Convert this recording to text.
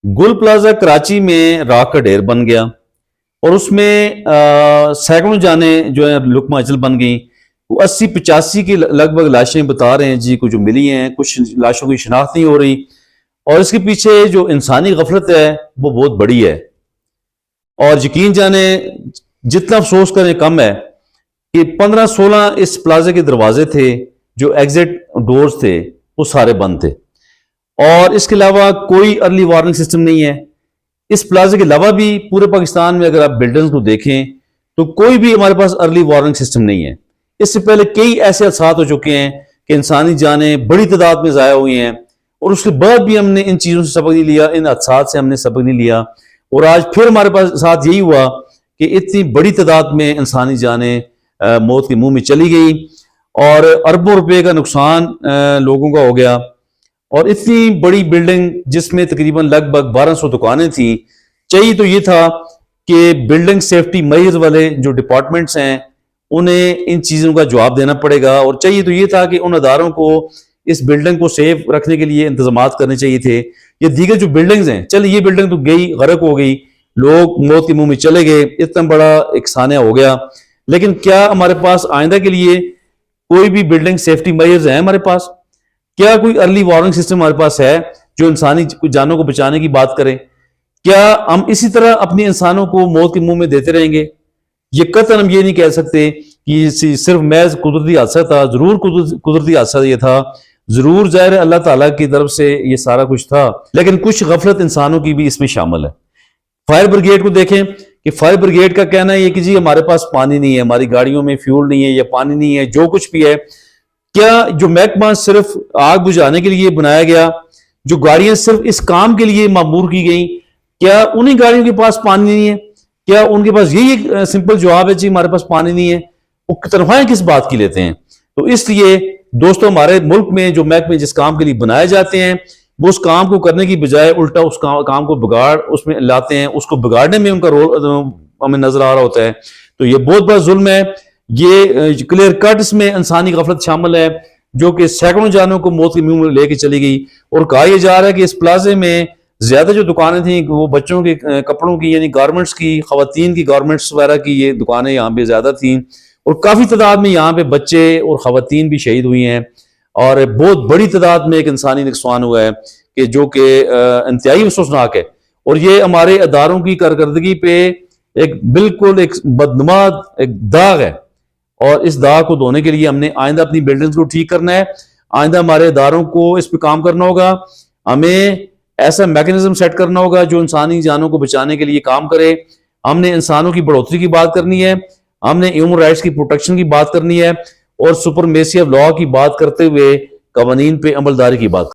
گل plaza Karachi میں rock کا ڈھیر بن گیا اور اس میں سینکڑوں جانیں جو ہیں لقمہ اجل بن گئیں. وہ 80-85 کی لگ بھگ لاشیں بتا رہے ہیں جی کو جو ملی ہیں. کچھ لاشوں کی شناخت نہیں ہو رہی اور اس کے پیچھے جو انسانی غفلت ہے وہ بہت بڑی ہے. اور یقین جانیں جتنا افسوس کریں کم ہے کہ 15-16 اس پلازے کے دروازے تھے جو ایگزٹ ڈورز تھے وہ سارے بند تھے. اور اس کے علاوہ کوئی ارلی وارننگ سسٹم نہیں ہے. اس پلازے کے علاوہ بھی پورے پاکستان میں اگر آپ بلڈنگز کو دیکھیں تو کوئی بھی ہمارے پاس ارلی وارننگ سسٹم نہیں ہے. اس سے پہلے کئی ایسے حادثات ہو چکے ہیں کہ انسانی جانیں بڑی تعداد میں ضائع ہوئی ہیں اور اس کے بعد بھی ہم نے ان چیزوں سے سبق نہیں لیا, ان حادثات سے ہم نے سبق نہیں لیا. اور آج پھر ہمارے پاس ساتھ یہی ہوا کہ اتنی بڑی تعداد میں انسانی جانیں موت کے منہ میں چلی گئی اور اربوں روپے کا نقصان لوگوں کا ہو گیا. اور اتنی بڑی بلڈنگ جس میں تقریباً لگ بھگ 1200 دکانیں تھیں, چاہیے تو یہ تھا کہ بلڈنگ سیفٹی میئرز والے جو ڈپارٹمنٹس ہیں انہیں ان چیزوں کا جواب دینا پڑے گا. اور چاہیے تو یہ تھا کہ ان اداروں کو اس بلڈنگ کو سیف رکھنے کے لیے انتظامات کرنے چاہیے تھے. یہ دیگر جو بلڈنگز ہیں, چل یہ بلڈنگ تو گئی, غرق ہو گئی, لوگ موت کے منہ میں چلے گئے, اتنا بڑا ایک سانحہ ہو گیا, لیکن کیا ہمارے پاس آئندہ کے لیے کوئی بھی بلڈنگ سیفٹی میئرز ہیں ہمارے پاس؟ کیا کوئی ارلی وارننگ سسٹم ہمارے پاس ہے جو انسانی جانوں کو بچانے کی بات کرے؟ کیا ہم اسی طرح اپنی انسانوں کو موت کے منہ میں دیتے رہیں گے؟ یہ قطعاً ہم یہ نہیں کہہ سکتے کہ صرف محض قدرتی حادثہ تھا. ضرور قدرتی حادثہ یہ تھا, ضرور ظاہر ہے اللہ تعالیٰ کی طرف سے یہ سارا کچھ تھا, لیکن کچھ غفلت انسانوں کی بھی اس میں شامل ہے. فائر بریگیڈ کو دیکھیں کہ فائر بریگیڈ کا کہنا ہے یہ کہ جی ہمارے پاس پانی نہیں ہے, ہماری گاڑیوں میں فیول نہیں ہے یا پانی نہیں ہے, جو کچھ بھی ہے. کیا جو محکمہ صرف آگ بجھانے کے لیے بنایا گیا, جو گاڑیاں صرف اس کام کے لیے معمور کی گئیں, کیا انہی گاڑیوں کے پاس پانی نہیں ہے؟ کیا ان کے پاس یہی ایک سمپل جواب ہے جی ہمارے پاس پانی نہیں ہے؟ وہ تنخواہیں کس بات کی لیتے ہیں؟ تو اس لیے دوستوں ہمارے ملک میں جو محکمے جس کام کے لیے بنائے جاتے ہیں وہ اس کام کو کرنے کی بجائے الٹا اس کام کو بگاڑ اس میں لاتے ہیں, اس کو بگاڑنے میں ان کا رول ہمیں نظر آ رہا ہوتا ہے. تو یہ بہت بڑا ظلم ہے. یہ کلیئر کٹ اس میں انسانی غفلت شامل ہے جو کہ سینکڑوں جانوں کو موت کے منہ میں لے کے چلی گئی. اور کہا یہ جا رہا ہے کہ اس پلازے میں زیادہ جو دکانیں تھیں وہ بچوں کے کپڑوں کی یعنی گارمنٹس کی, خواتین کی گارمنٹس وغیرہ کی یہ دکانیں یہاں پہ زیادہ تھیں اور کافی تعداد میں یہاں پہ بچے اور خواتین بھی شہید ہوئی ہیں. اور بہت بڑی تعداد میں ایک انسانی نقصان ہوا ہے کہ جو کہ انتہائی افسوسناک ہے. اور یہ ہمارے اداروں کی کارکردگی پہ ایک بالکل ایک بدنما ایک داغ ہے. اور اس داغ کو دھونے کے لیے ہم نے آئندہ اپنی بلڈنگز کو ٹھیک کرنا ہے, آئندہ ہمارے اداروں کو اس پہ کام کرنا ہوگا. ہمیں ایسا میکنزم سیٹ کرنا ہوگا جو انسانی جانوں کو بچانے کے لیے کام کرے. ہم نے انسانوں کی بڑھوتری کی بات کرنی ہے, ہم نے ہیومن رائٹس کی پروٹیکشن کی بات کرنی ہے اور سپرمیسی آف لا کی بات کرتے ہوئے قوانین پہ عملداری کی بات